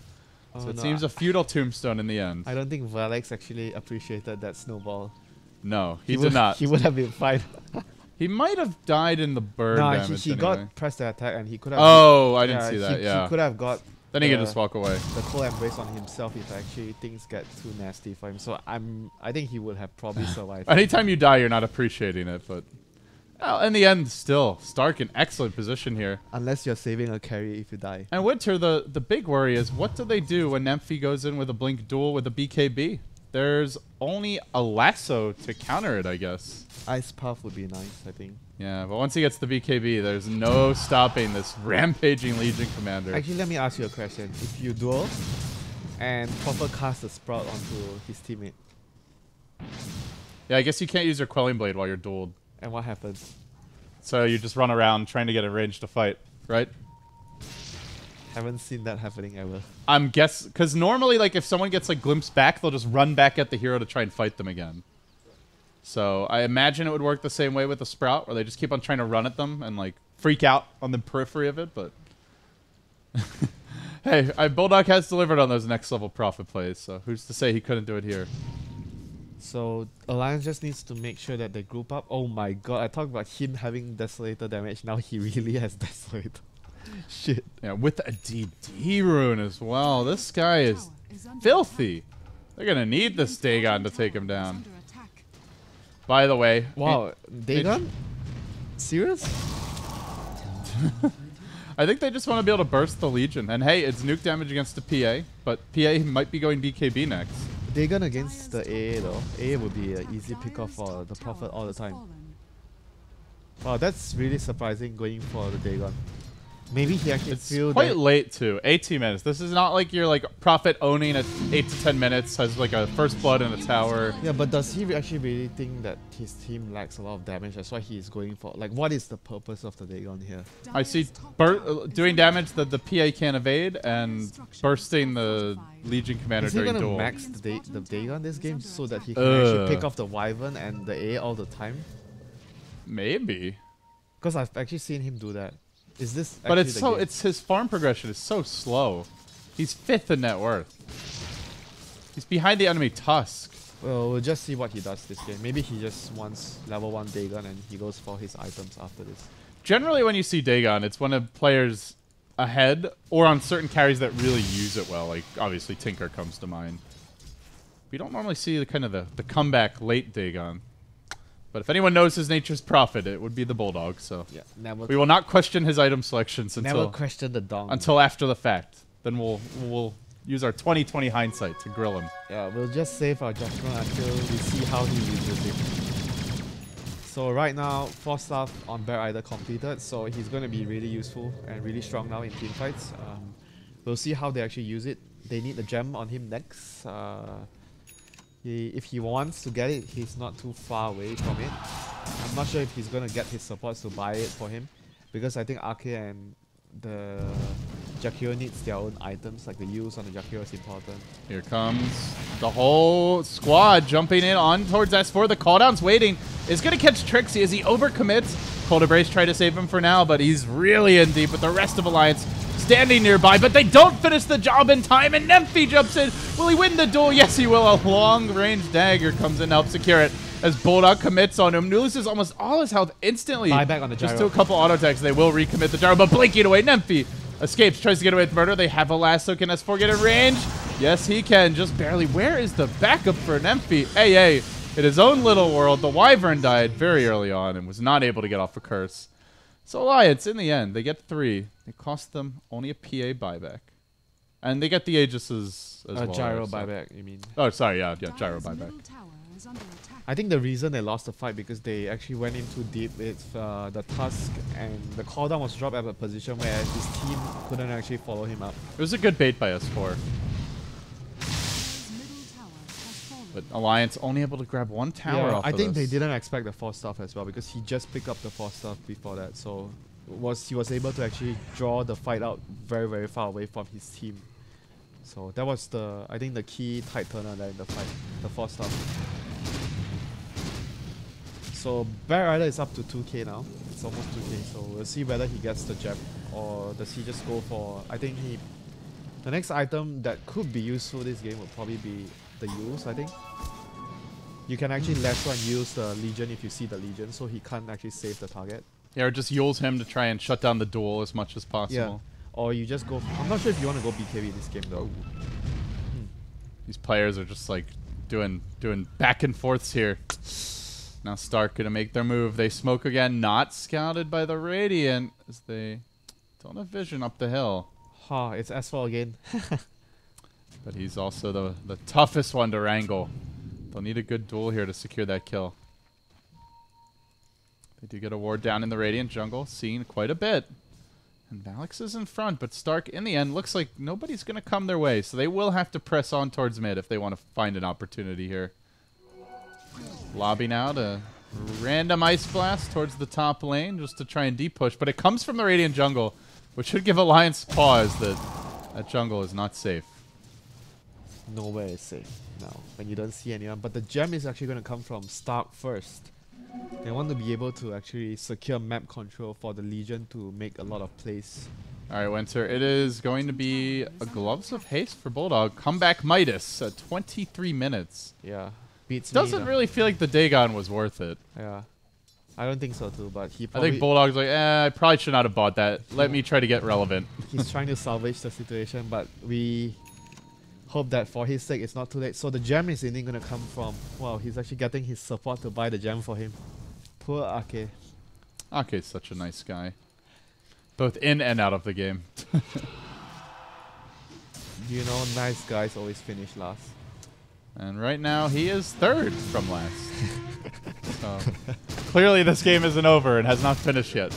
So it seems a futile Tombstone in the end. I don't think Valak's actually appreciated that snowball. No, he did not. He would have been fine. He might have died in the burn damage he anyway. got pressed the attack, and he could have... Oh, I didn't see that, yeah. He could have got... Then he could just walk away. The cold embrace on himself if actually things get too nasty for him. So I think he would have probably survived. Anytime you die, you're not appreciating it, but well, in the end, still Stark in excellent position here. Unless you're saving a carry if you die. And WinteR, the big worry is what do they do when Nemphy goes in with a Blink duel with a BKB? There's only a lasso to counter it, I guess. Ice Puff would be nice, I think. Yeah, but once he gets the BKB, there's no stopping this rampaging Legion commander. Actually, let me ask you a question. If you duel and Proper cast a Sprout onto his teammate. Yeah, I guess you can't use your Quelling Blade while you're dueled. And what happens? So you just run around trying to get a range to fight, right? Haven't seen that happening ever. I'm guess because normally, like, if someone gets like glimpsed back, they'll just run back at the hero to try and fight them again. So I imagine it would work the same way with the Sprout, where they just keep on trying to run at them and like freak out on the periphery of it. But hey, Bulldog has delivered on those next level profit plays, so who's to say he couldn't do it here? So Alliance just needs to make sure that they group up. Oh my god, I talked about him having Desolator damage. Now he really has Desolator. Shit. Yeah, with a DD rune as well. This guy is filthy. They're gonna need this Dagon to take him down. By the way, Wow, Dagon? Serious? I think they just want to be able to burst the Legion. And hey, it's nuke damage against the PA, but PA might be going BKB next. Dagon against the AA though. AA would be an easy pick-off for the Prophet all the time. Wow, that's really surprising going for the Dagon. Maybe he actually It's feel quite that late too. 18 minutes. This is not like you're like Prophet owning at 8 to 10 minutes, has like a first blood in a tower. Yeah, but does he actually really think that his team lacks a lot of damage? That's why he's going for, like, what is the purpose of the Dagon here? I see doing damage that the PA can't evade and bursting the Legion commander Is he during gonna duel. max the Dagon this game so that he can actually pick off the Wyvern and the A all the time? Maybe. Because I've actually seen him do that. Is this But actually it's the so game? it's his farm progression is so slow. He's 5th in net worth. He's behind the enemy Tusk. Well, we'll just see what he does this game. Maybe he just wants level 1 Dagon and he goes for his items after this. Generally when you see Dagon, it's when a player's ahead or on certain carries that really use it well. Like obviously Tinker comes to mind. We don't normally see the kind of the comeback late Dagon. But if anyone knows his nature's Prophet, it would be the Bulldog. So Yeah, never. we will not question his item selections never until question the Dong. after the fact. Then we'll use our 20/20 hindsight to grill him. Yeah, we'll just save our judgment until we see how he uses it. So right now, 4 stuff on Bear Either completed, so he's going to be really useful and really strong now in team fights. We'll see how they actually use it. They need the gem on him next. If he wants to get it, he's not too far away from it. I'm not sure if he's going to get his supports to buy it for him, because I think Arke and the Jakiro needs their own items, like the use on the Jakiro is important. Here comes the whole squad jumping in on towards S4. The cooldown's waiting. Is going to catch Trixie as he overcommits. Cold Embrace tried to save him for now, but he's really in deep with the rest of Alliance standing nearby. But they don't finish the job in time, and Nemphy jumps in. Will he win the duel? Yes, he will. A long-range dagger comes in to help secure it as Bulldog commits on him. Loses almost all his health instantly. Buyback on the gyro. Just to a couple auto attacks. They will recommit the gyro, but blinking away. Nemphy escapes, tries to get away with murder. They have a lasso. Can S4 get in range? Yes, he can. Just barely. Where is the backup for Nemphy? AA, in his own little world, the Wyvern died very early on and was not able to get off a curse. So Alliance, in the end, they get 3. It cost them only a PA buyback. And they get the Aegis's as well. Gyro so. buyback, you mean? Oh, sorry, yeah, gyro buyback. I think the reason they lost the fight because they actually went in too deep with the Tusk, and the cooldown was dropped at a position where his team couldn't actually follow him up. It was a good bait by S4. But Alliance only able to grab 1 tower off I of think this. they didn't expect the 4 stuff as well because he just picked up the 4 stuff before that, so he was able to actually draw the fight out very, very far away from his team. So that was I think the key tide turner there in the fight, the 4 stuff. So Bear Rider is up to 2k now. It's almost 2k, so we'll see whether he gets the gem or does he just go for... I think the next item that could be useful this game would probably be the use, I think. You can actually lasso and use the Legion if you see the Legion, so he can't actually save the target. Yeah, or just yules him to try and shut down the duel as much as Yeah. possible. Or you just go... I'm not sure if you want to go BKB this game though. These players are just like doing back and forths here. Now Stark gonna make their move. They smoke again, not scouted by the Radiant as they don't have vision up the hill. Ha, it's S4 again. But he's also the toughest one to wrangle. They'll need a good duel here to secure that kill. They do get a ward down in the Radiant jungle, seen quite a bit. And Valix is in front, but Stark, in the end, looks like nobody's going to come their way. So they will have to press on towards mid if they want to find an opportunity here. Lobby now to random Ice Blast towards the top lane just to try and deep push. But it comes from the Radiant jungle, which should give Alliance pause that jungle is not safe. nowhere is safe now when you don't see anyone. But the gem is actually going to come from Stark first. They want to be able to actually secure map control for the Legion to make a lot of plays. Alright, WinteR, it is going to be a Gloves of Haste for Bulldog. Comeback Midas at 23 minutes. Yeah. Beats Doesn't me, really feel like the Dagon was worth it. Yeah. I don't think so too, but he I probably... think Bulldog's like, I probably should not have bought that. Let me try to get relevant. He's trying to salvage the situation, but we hope that for his sake it's not too late. So the gem is indeed going to come from... Wow, he's actually getting his support to buy the gem for him. Poor Ake. Ake's such a nice guy. Both in and out of the game. You know, nice guys always finish last. And right now, he is third from last. So, clearly this game isn't over and has not finished yet.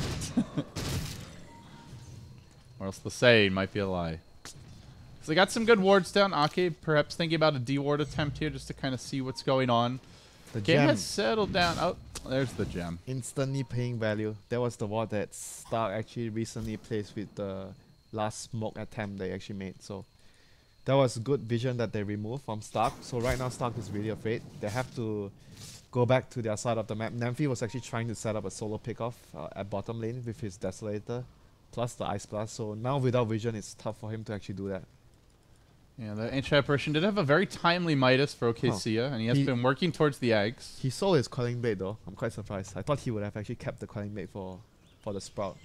Or else the saying might be a lie. So they got some good wards down. Ake perhaps thinking about a D-ward attempt here just to kind of see what's going on. The Game gem has settled down. Oh, there's the gem. instantly paying value. That was the ward that Stark actually recently placed with the last smoke attempt they actually made. So that was good vision that they removed from Stark. So right now Stark is really afraid. They have to go back to their side of the map. Nymphy was actually trying to set up a solo pickoff at bottom lane with his Desolator plus the Ice Blast. So now without vision, it's tough for him to actually do that. Yeah, the Ancient Apparition did have a very timely Midas for Okesia, and he has been working towards the eggs. He sold his Quelling Blade though. I'm quite surprised. I thought he would have actually kept the Quelling Blade for the Sprout.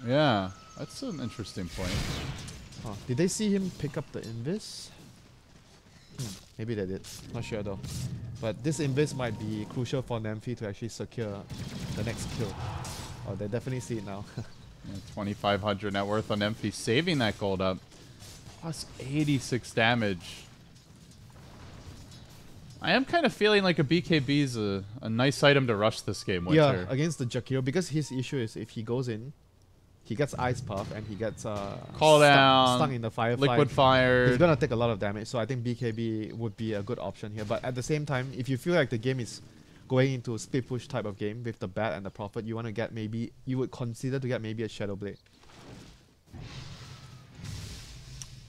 Yeah, that's an interesting point. Huh. Did they see him pick up the Invis? Maybe they did. Not sure though. But this Invis might be crucial for Nymphy to actually secure the next kill. Oh, they definitely see it now. Yeah, 2,500 net worth on Nymphy, saving that gold up. Plus 86 damage. I am kind of feeling like a BKB is a nice item to rush this game, WinteR. Yeah, against the Jakiro, because his issue is if he goes in, he gets Ice Puff and he gets Call down, stung in the Firefly. Liquid Fire. He's gonna take a lot of damage, so I think BKB would be a good option here. But at the same time, if you feel like the game is going into a split push type of game with the Bat and the Prophet, you want to get maybe, you would consider to get maybe a Shadow Blade.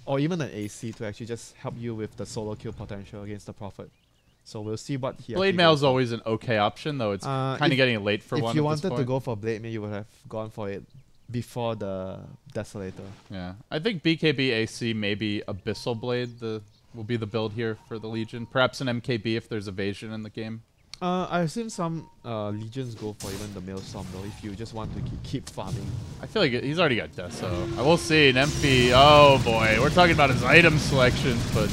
Or even an AC to actually just help you with the solo kill potential against the Prophet. So we'll see what he... Blade Mail is always an okay option, though it's kind of getting late for one. If you wanted to go for Blade Mail, you would have gone for it before the Desolator. Yeah, I think BKB AC, maybe Abyssal Blade will be the build here for the Legion. Perhaps an MKB if there's evasion in the game. I've seen some Legions go for even the Maelstrom though, if you just want to keep farming. I feel like he's already got Deso. I will see, Nymphy, oh boy, we're talking about his item selections, but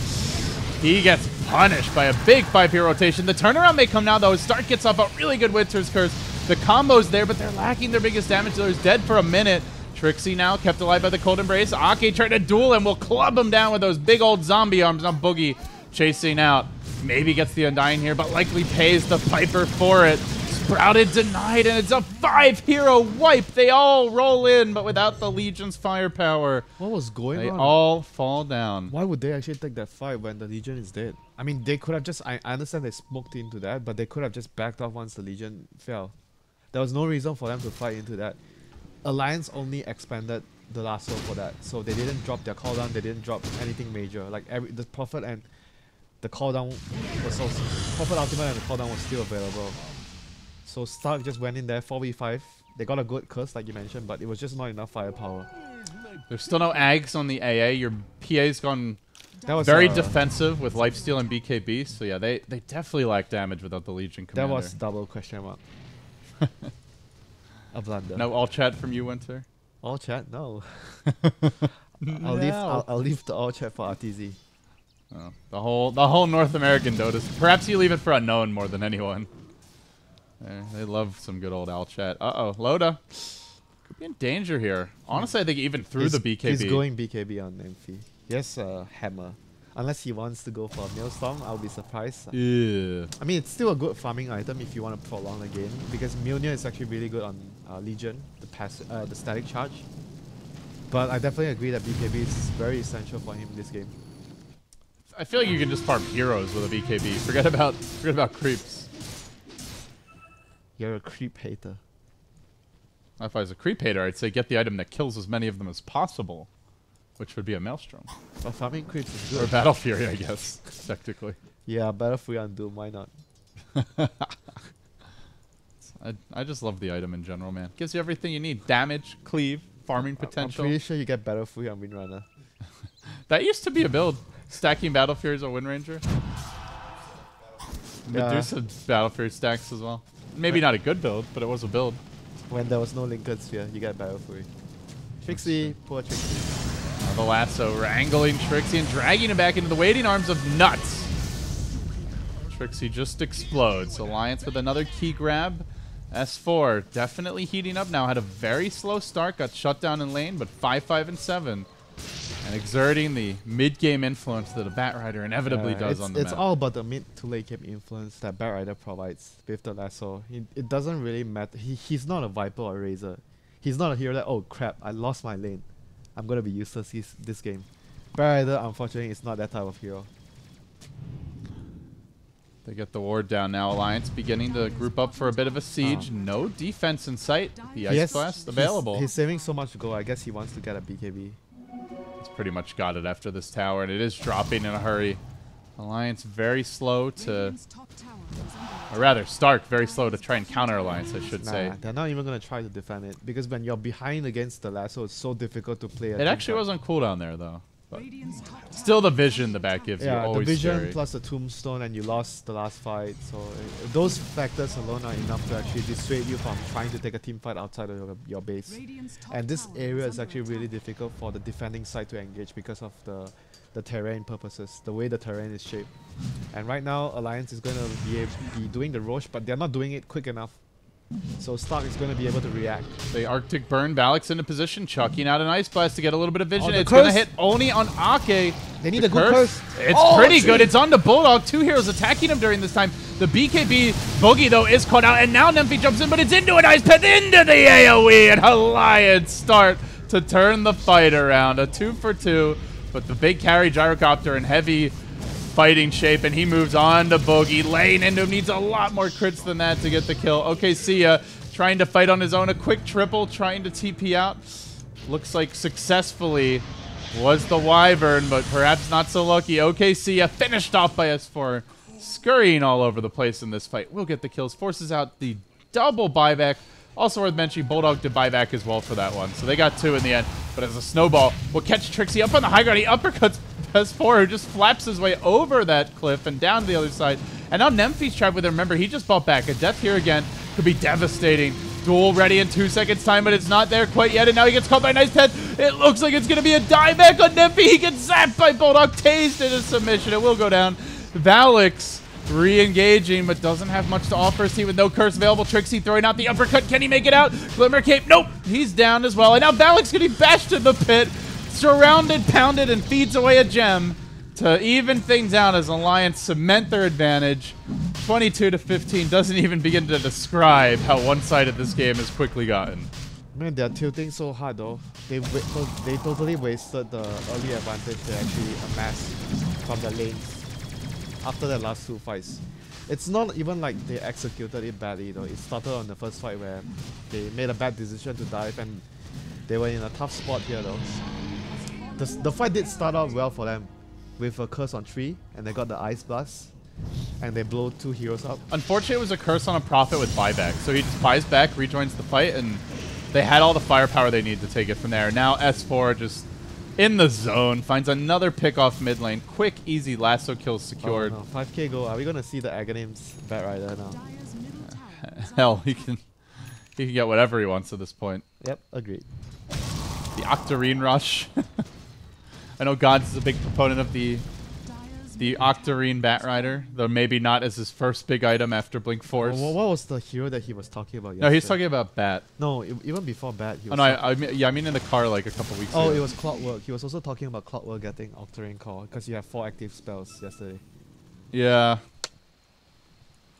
he gets punished by a big 5-hero rotation. The turnaround may come now though, as Stark gets off a really good WinteR's Curse. The combo's there, but they're lacking their biggest damage dealer. He's dead for a minute. Trixie now kept alive by the Cold Embrace. Ake trying to duel him, will club him down with those big old zombie arms. Now Boogie chasing out. Maybe gets the Undying here, but likely pays the piper for it. Sprouted denied, and it's a 5-hero wipe. They all roll in, but without the Legion's firepower. What was going on? They all fall down. Why would they actually take that fight when the Legion is dead? I mean, they could have just... I understand they smoked into that, but they could have just backed off once the Legion fell. There was no reason for them to fight into that. Alliance only expanded the lasso for that, so they didn't drop their cooldown, they didn't drop anything major. Like the Prophet and the cooldown was also... Prophet Ultimate and the cooldown was still available. So Stark just went in there, 4v5. They got a good curse like you mentioned, but it was just not enough firepower. There's still no Ags on the AA. Your PA's gone That was very defensive with Lifesteal and BKB. So yeah, they definitely lack damage without the Legion Commander. That was double question mark. A blunder. No all chat from you, WinteR? All chat? No. I'll leave the all chat for RTZ. Oh, the whole North American Dota. Perhaps you leave it for Unknown more than anyone. They love some good old Al chat. Uh-oh, Loda. Could be in danger here. Honestly, I think even through the BKB. He's going BKB on Nymphy. Yes, Hammer. Unless he wants to go for a Maelstrom, I'll be surprised. Yeah. I mean, it's still a good farming item if you want to prolong the game, because Mjolnir is actually really good on Legion, the static charge. But I definitely agree that BKB is very essential for him in this game. I feel like you can just farm heroes with a BKB. Forget about creeps. You're a creep hater. If I was a creep hater, I'd say get the item that kills as many of them as possible. which would be a Maelstrom. But farming creeps is Or good. Battle Fury, I guess, technically. Yeah, Battle Fury on Doom, why not? I just love the item in general, man. Gives you everything you need. Damage, cleave, farming potential. I'm pretty sure you get Battle Fury on Windrunner. That used to be a build. Stacking Battle Furies or Wind Ranger. Yeah. Medusa Battle Fury stacks as well. Maybe not a good build, but it was a build. When there was no Lincoln Sphere, you get Battle Fury. Trixie, poor Trixie. The lasso wrangling Trixie and dragging him back into the waiting arms of Nuts. Trixie just explodes. Alliance with another key grab. S4 definitely heating up now. Had a very slow start. Got shut down in lane, but 5, 5, and 7. And exerting the mid-game influence that a Batrider inevitably does on the It's map. all about the mid to late game influence that Batrider provides with the lasso. It doesn't really matter. He's not a Viper or Razor. He's not a hero that, oh crap, I lost my lane. I'm going to be useless this game. Batrider, unfortunately, is not that type of hero. They get the ward down now. Alliance beginning to group up for a bit of a siege. No defense in sight. The Ice Blast available. He's saving so much gold. I guess he wants to get a BKB. He's pretty much got it after this tower, and it is dropping in a hurry. Alliance very slow to... Or rather, Stark very slow to try and counter Alliance, I should say. They're not even going to try to defend it. Because when you're behind against the lasso, it's so difficult to play. It actually was on cooldown there, though. But still the vision the back gives you, always the vision scary. plus the tombstone, and you lost the last fight. So those factors alone are enough to actually dissuade you from trying to take a team fight outside of your base. And this area is actually really difficult for the defending side to engage because of the terrain purposes, the way the terrain is shaped. And right now, Alliance is going to be doing the Roche, but they're not doing it quick enough. So Stark is going to be able to react. The Arctic Burn, Valak's into position, chucking out an Ice Blast to get a little bit of vision. Oh, It's going to curse. hit only on Ake. They need a good curse. It's pretty good. It's on the Bulldog. 2 heroes attacking him during this time. The BKB Boogie, though, is caught out, and now Nymphy jumps in, but it's into an Ice Path, into the AoE, and Alliance start to turn the fight around. A 2 for 2, but the big carry Gyrocopter in heavy fighting shape, and he moves on to Boogie. Lane into him, needs a lot more crits than that to get the kill. Okay, Sia trying to fight on his own. A quick triple, trying to TP out. Looks like successfully was the Wyvern, but perhaps not so lucky. Okay, Sia finished off by S4. Scurrying all over the place in this fight. Will get the kills, forces out the double buyback. Also worth mentioning, Bulldog did buyback as well for that one. So they got 2 in the end, but as a snowball, will catch Trixie up on the high ground. He uppercuts S4, who just flaps his way over that cliff and down to the other side. And now Nemphy's trapped with him. Remember, he just bought back. A death here again could be devastating. Duel ready in 2 seconds time, but it's not there quite yet. And now he gets caught by a nice pet. It looks like it's going to be a dieback on Nemphy. He gets zapped by Bulldog, tased into submission. It will go down. Valix re-engaging, but doesn't have much to offer his team with no curse available. Trixie throwing out the uppercut. Can he make it out? Glimmer Cape. Nope. He's down as well. And now Valix getting bashed in the pit. Surrounded, pounded, and feeds away a gem to even things out as Alliance cement their advantage. 22 to 15 doesn't even begin to describe how one-sided this game has quickly gotten. Man, they're tilting so hard though. They totally wasted the early advantage they actually amassed from the lanes after the last 2 fights. It's not even like they executed it badly though. It started on the first fight where they made a bad decision to dive, and they were in a tough spot here though. The fight did start out well for them with a curse on 3, and they got the Ice Blast, and they blow 2 heroes up. Unfortunately, it was a curse on a Prophet with buyback. So he just buys back, rejoins the fight, and they had all the firepower they need to take it from there. Now S4 just in the zone, finds another pick off mid lane. Quick, easy lasso kills secured. Oh, no. 5k gold. Are we going to see the Aghanims Batrider now? Hell, he can get whatever he wants at this point. Yep, agreed. The Octarine Rush. I know Gods is a big proponent of the Octarine Batrider, though maybe not as his first big item after Blink Force. What was the hero that he was talking about yesterday? No, he's talking about Bat. No, even before Bat. He Oh was no, I mean in the car like a couple weeks ago. Oh, it was Clockwork. He was also talking about Clockwork getting Octarine Core because you have 4 active spells yesterday. Yeah.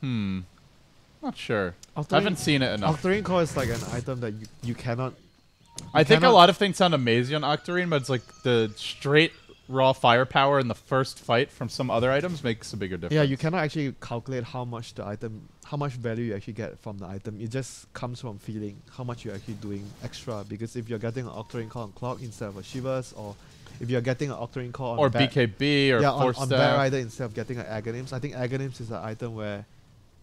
Not sure. I haven't seen it enough. Octarine Core is like an item that you cannot... I think a lot of things sound amazing on Octarine, but it's like the straight raw firepower in the first fight from some other items makes a bigger difference. Yeah, you cannot actually calculate how much value you actually get from the item. It just comes from feeling how much you're actually doing extra. Because if you're getting an Octarine Core on Clock instead of a Shivers, or if you're getting an Octarine Core on Or Bat, BKB or yeah, Force on Bat Rider instead of getting an Aghanims. I think Aghanims is an item where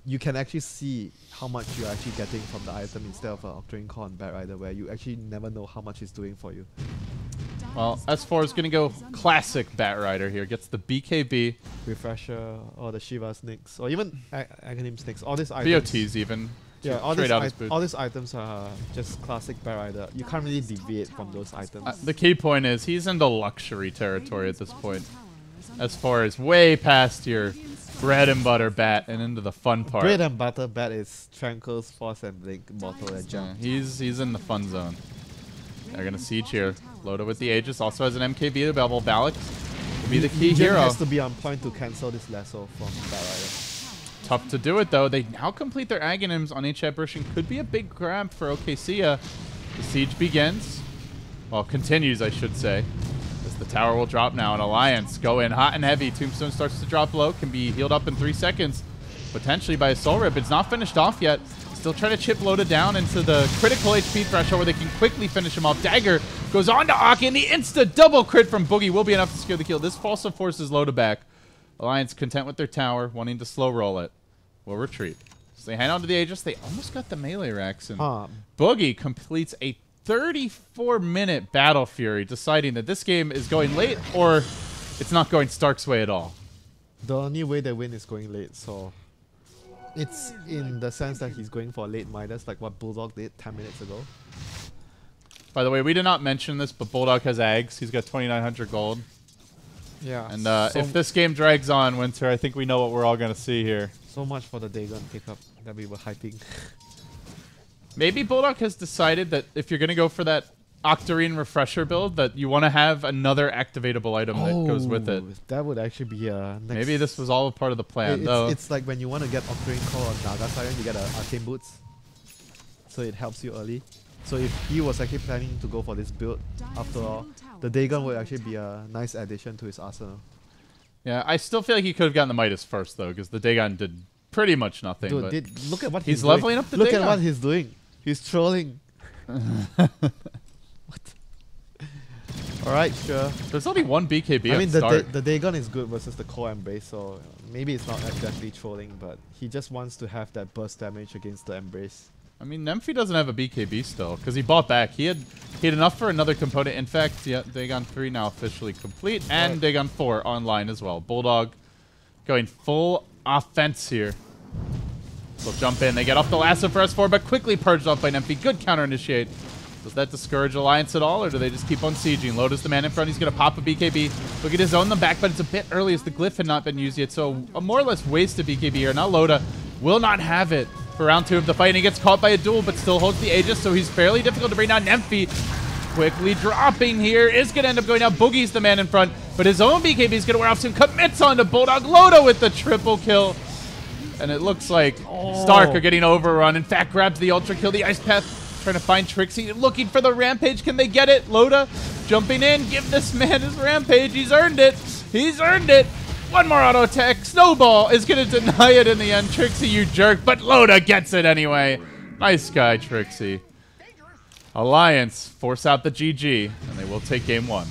you can actually see how much you're actually getting from the item instead of an Octarine Core on Bat Rider, where you actually never know how much it's doing for you. Well, S4 is going to go classic Bat Rider here. Gets the BKB. Refresher, or the Shiva Snakes, or even Aghanim Snakes. All these items. BOTs even. Yeah, all Trade these, out his boots. all these items are just classic Bat Rider. You can't really deviate from those items. The key point is he's into luxury territory at this point. S4 is way past your bread and butter bat and into the fun part. Bread and butter Bat is Tranquil's Force and Blink Mortal and Jump. He's in the fun zone. They're gonna siege here. Loda with the Aegis also has an MKB to Bevel. Valak will be the key Legion hero. has to be on point to cancel this lasso from Bat Rider. Tough to do it though. They now complete their Aghanims on each apparition. Could be a big grab for OKC. The siege begins. Well, continues, I should say. As the tower will drop now. An Alliance go in hot and heavy. Tombstone starts to drop low. Can be healed up in 3 seconds. Potentially by a Soul Rip. It's not finished off yet. Still trying to chip Loda down into the critical HP threshold where they can quickly finish him off. Dagger goes on to Aki, and the insta double crit from Boogie will be enough to secure the kill. This also forces Loda back. Alliance content with their tower, wanting to slow roll it. Will retreat. So they hang on to the Aegis. They almost got the melee racks. And Boogie completes a 34-minute Battle Fury, deciding that this game is going late or it's not going Stark's way at all. The only way they win is going late, so it's in the sense that he's going for late Midas, like what Bulldog did 10 minutes ago. By the way, we did not mention this, but Bulldog has Ags. He's got 2,900 gold. Yeah. And if this game drags on, WinteR, I think we know what we're all going to see here. So much for the Dagon pickup that we were hyping. Maybe Bulldog has decided that if you're going to go for that Octarine Refresher build, that you want to have another activatable item that goes with it. That would actually be a next... Maybe this was all a part of the plan, though. It's like when you want to get Octarine Core on Naga Siren, you get Arcane Boots. So it helps you early. So if he was actually planning to go for this build, after all, the Dagon would actually be a nice addition to his arsenal. Yeah, I still feel like he could have gotten the Midas first, though, because the Dagon did pretty much nothing. Dude, look at what he's he's leveling doing. up the Look Dagon. at what he's doing. He's trolling. What? Alright, sure. There's only one BKB I mean, start. the Dagon is good versus the Core Embrace, so maybe it's not exactly trolling, but he just wants to have that burst damage against the Embrace. I mean, Nemphy doesn't have a BKB still, because he bought back. He had enough for another component. In fact, yeah, Dagon 3 now officially complete, and Dagon 4 online as well. Bulldog going full offense here. They'll jump in. They get off the lasso for S4, but quickly purged off by Nemphy. Good counter initiate. Does that discourage Alliance at all, or do they just keep on sieging? Loda's the man in front. He's going to pop a BKB. Look at his own them back, but it's a bit early as the glyph had not been used yet, so a more or less wasted BKB here. Now Loda will not have it for round 2 of the fight, and he gets caught by a duel, but still holds the Aegis, so he's fairly difficult to bring down. Nemphy quickly dropping here is going to end up going down. Boogie's the man in front, but his own BKB is going to wear off soon. Commits onto Bulldog. Loda with the triple kill. And it looks like Stark are getting overrun. In fact, grabs the Ultra Kill. The Ice Path trying to find Trixie. Looking for the Rampage. Can they get it? Loda jumping in. Give this man his Rampage. He's earned it. He's earned it. One more auto attack. Snowball is going to deny it in the end. Trixie, you jerk. But Loda gets it anyway. Nice guy, Trixie. Alliance force out the GG, and they will take game 1.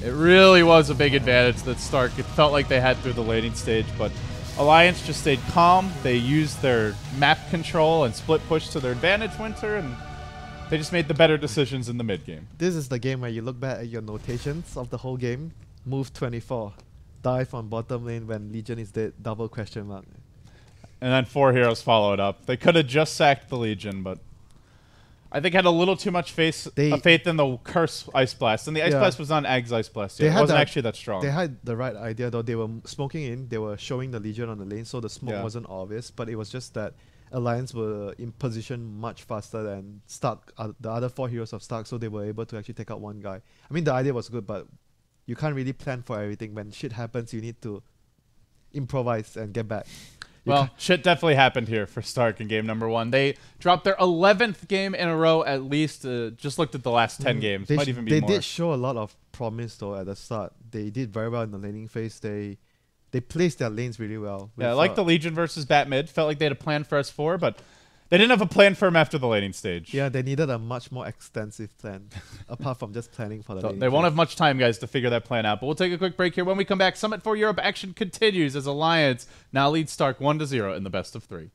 It really was a big advantage that Stark, it felt like they had through the laning stage, but Alliance just stayed calm. They used their map control and split push to their advantage, WinteR, and they just made the better decisions in the mid game. This is the game where you look back at your notations of the whole game. Move 24. Dive on bottom lane when Legion is dead. Double question mark. And then 4 heroes followed up. They could have just sacked the Legion, but I think had a little too much faith in the Curse Ice Blast. And the Ice Blast was on Agg's Ice Blast. It wasn't actually that strong. They had the right idea, though. They were smoking in. They were showing the Legion on the lane, so the smoke wasn't obvious. But it was just that Alliance were in position much faster than Stark, the other 4 heroes of Stark, so they were able to actually take out one guy. I mean, the idea was good, but you can't really plan for everything. When shit happens, you need to improvise and get back. Well, shit definitely happened here for Stark in game number 1. They dropped their 11th game in a row at least. Just looked at the last 10 games. Might even be more. They did show a lot of promise, though, at the start. They did very well in the laning phase. They placed their lanes really well. Yeah, like the Legion versus Bat mid. Felt like they had a plan for S4, but They didn't have a plan for him after the laning stage. Yeah, they needed a much more extensive plan, apart from just planning for the So laning they won't phase. have much time, guys, to figure that plan out. But we'll take a quick break here. When we come back, Summit for Europe action continues as Alliance now leads Stark 1-0 in the best of 3.